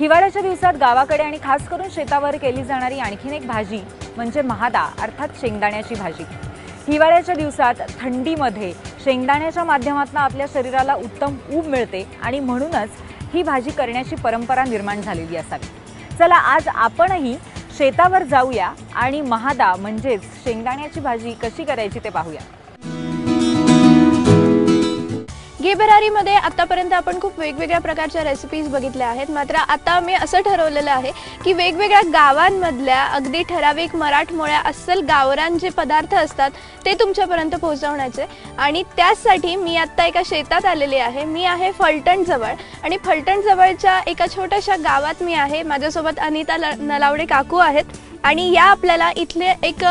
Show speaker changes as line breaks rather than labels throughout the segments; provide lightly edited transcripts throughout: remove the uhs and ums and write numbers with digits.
हिवाळ्याच्या दिवसात गावाकडे आणि खास करून शेतावर केली जाणारी आणखीन एक भाजी म्हणजे महादा अर्थात शेंगदाण्याची भाजी। हिवाळ्याच्या दिवसात थंडीमध्ये शेंगदाण्याच्या माध्यमातून आपल्या शरीराला उत्तम ऊब मिळते आणि म्हणूनच ही भाजी करण्याची परंपरा निर्माण झालेली असावी। चला आज आपणही शेतावर जाऊया आणि महादा म्हणजेच शेंगदाण्याची भाजी कशी करायची ते पाहूया।
घे भरारीमध्ये आतापर्यंत आपण खूप वेगवेगळ्या प्रकारच्या रेसिपीज बघितल्या आहेत, मात्र आता मी असं ठरवलेलं आहे की वेगवेगळ्या गावांमधल्या अगदी ठराविक मराठमोळ्या अस्सल गावरान जे पदार्थ असतात ते तुमच्यापर्यंत पोहोचवण्याचे। आणि त्यासाठी मी आता एका शेतात आलेली आहे। मी आहे फलटण जवळ आणि फलटण जवळच्या एका छोट्याशा गावात मी आहे। माझ्यासोबत अनिता नलावडे काकू आहेत आणि या आपल्याला इथले एक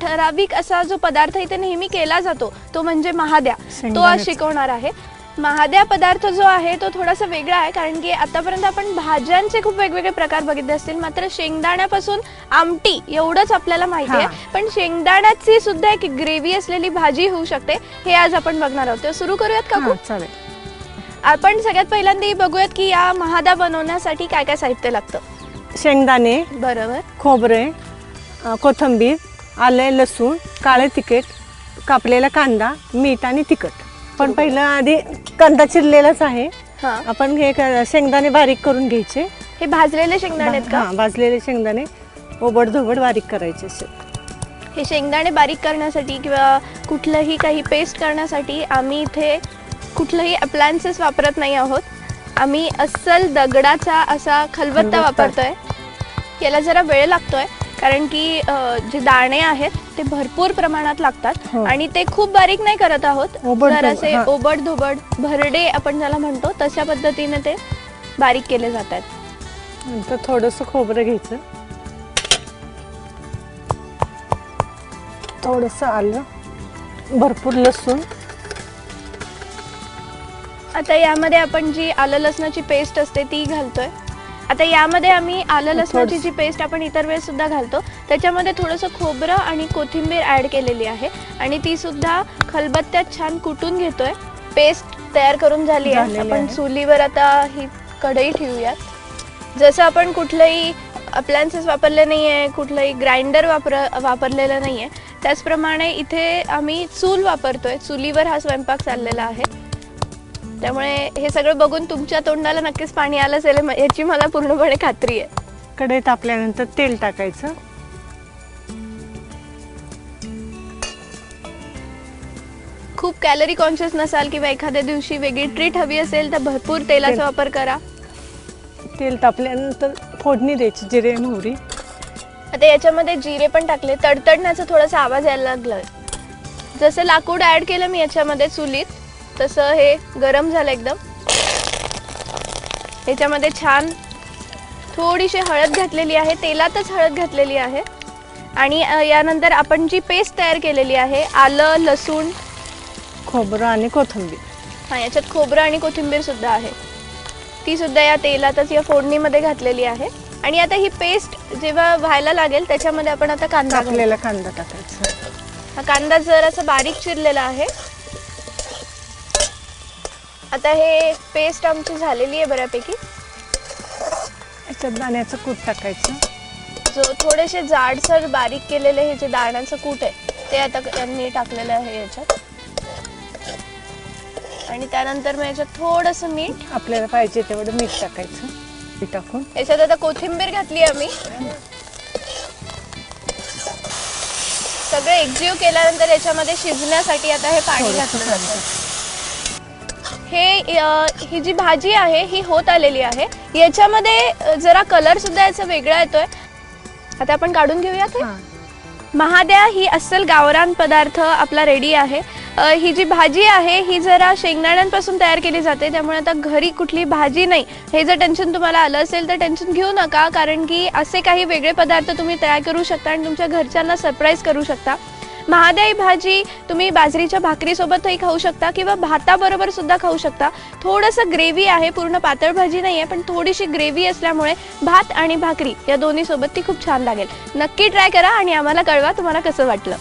ठराविक असा जो पदार्थ इथे नेहमी केला जातो तो म्हणजे महाद्या, तो आज शिकवणार आहे। महाद्या पदार्थ जो आहे तो थोडासा वेगळा आहे, कारण की आतापर्यंत आपण भाज्यांचे खूप वेगवेगळे प्रकार बघितले असतील, मात्र शेंगदाण्यापासून आमटी एवढंच आपल्याला माहिती आहे, पण शेंगदाण्याची सुद्धा एक ग्रेव्ही असलेली भाजी होऊ शकते हे आज आपण बघणार आहोत। तर सुरू करूयात काकू?
चालेल।
आपण सगळ्यात पहिल्यांदा बघूयात की या महाद्या बनवण्यासाठी काय काय साहित्य लागतं।
शेंगदाणे,
बरोबर,
खोबरे, कोथिंबीर, आले, लसूण, काळे तिखट, कापलेला कांदा, मीठ आणि तिखट। पण पहिलं आधी कांदा चिरलेलाच आहे। आपण हे शेंगदाणे बारीक करून घ्यायचे।
हे भाजलेले शेंगदाणे आहेत का?
भाजलेले शेंगदाणे ओबड धोबड बारीक करायचे असे।
हे शेंगदाणे बारीक करण्यासाठी किंवा कुठलंही काही पेस्ट करण्यासाठी आम्ही इथे कुठलंही अप्लायन्सेस वापरत नाही आहोत। आम्ही अस्सल दगडाचा असा खलबत्ता वापरतोय। याला जरा वेळ लागतोय कारण की जे दाणे आहेत ते भरपूर प्रमाणात लागतात आणि ते खूप बारीक नाही करत आहोत, जरासे ओबड धोबड भरडे आपण ज्याला म्हणतो तशा पद्धतीने ते बारीक केले जातात।
नंतर थोडंसं खोबरं घ्यायचं, थोडंसं आलं, भरपूर लसूण।
आता यामध्ये आपण जी आलं लसणाची पेस्ट असते ती घालतोय। आता यामध्ये आम्ही आलं लसणाची जी पेस्ट आपण इतर वेळेस सुद्धा घालतो त्याच्यामध्ये थोडंसं खोबरं आणि कोथिंबीर ॲड केलेली आहे आणि ती सुद्धा खलबत्त्यात छान कुटून घेतोय। पेस्ट तयार करून झाली आहे। आपण चुलीवर आता ही कढई ठेवूयात। जसं आपण कुठलंही अप्लायन्सेस वापरले नाही आहे, कुठलंही ग्राइंडर वापरलेलं नाही आहे, त्याचप्रमाणे इथे आम्ही चूल वापरतोय। चुलीवर हा स्वयंपाक चाललेला आहे, त्यामुळे हे सगळं बघून तुमच्या तोंडाला नक्कीच पाणी आलं असेल याची मला पूर्णपणे खात्री आहे।
कढई तापल्यानंतर तेल टाकायचं।
खूप कॅलरी कॉन्शियस नसाल किंवा एखाद्या दिवशी वेगळी ट्रीट हवी असेल तर भरपूर तेलाचा वापर करा।
तेल तापल्यानंतर फोडणी द्यायची, जिरे मोहरी।
आता याच्यामध्ये जिरे पण टाकले, तडतडण्याचा थोडासा आवाज यायला लागलाय। जसं लाकूड ऍड केलं मी याच्यामध्ये चुलीत तसं हे गरम झालं एकदम। याच्यामध्ये छान थोडीशी हळद घातलेली आहे, तेलातच हळद घातलेली आहे आणि यानंतर आपण जी पेस्ट तयार केलेली आहे आलं लसूण
खोबरं आणि कोथिंबीर,
याच्यात खोबरं आणि कोथिंबीर सुद्धा आहे, ती सुद्धा या तेलातच या फोडणीमध्ये घातलेली आहे। आणि आता ही पेस्ट जेव्हा व्हायला लागेल त्याच्यामध्ये आपण आता कांदा
टाकायचा।
हा कांदा जरासा बारीक चिरलेला आहे। आता हे पेस्ट आमची झालेली आहे बऱ्यापैकी।
याच्यात दाण्याचं कूट टाकायचं,
जो थोडेसे जाडसर बारीक केलेले हे जे दाण्याचं कूट आहे ते आता यांनी टाकलेलं आहे याच्यात। आणि त्यानंतर मग याच्यात थोडंसं मीठ,
आपल्याला पाहिजे तेवढं मीठ टाकायचं। मीठ टाकून
याच्यात आता कोथिंबीर घातली आम्ही। सगळं एकजीव केल्यानंतर याच्यामध्ये शिजण्यासाठी आता हे पाणी घातलं जातं। ही जी भाजी आहे ही होत आलेली आहे। याच्यामध्ये जरा कलर सुद्धा याचा वेगळा येतोय। आता आपण काढून घेऊयात। महाद्या ही अस्सल गावरान पदार्थ आपला रेडी आहे। ही जी भाजी आहे ही जरा शेंगदाण्यांपासून तयार केली जाते, त्यामुळे आता घरी कुठली भाजी नाही हे जर टेन्शन तुम्हाला आलं असेल तर टेन्शन घेऊ नका, कारण की असे काही वेगळे पदार्थ तुम्ही तयार करू शकता आणि तुमच्या घरच्यांना सरप्राईज करू शकता। महाद्या ही भाजी तुम्ही बाजरीच्या भाकरीसोबतही खाऊ शकता किंवा भाताबरोबर सुद्धा खाऊ शकता। थोडंसं ग्रेव्ही आहे, पूर्ण पातळ भाजी नाही आहे, पण थोडीशी ग्रेव्ही असल्यामुळे भात आणि भाकरी या दोन्ही सोबत ती खूप छान लागेल। नक्की ट्राय करा आणि आम्हाला कळवा तुम्हाला कसं वाटलं।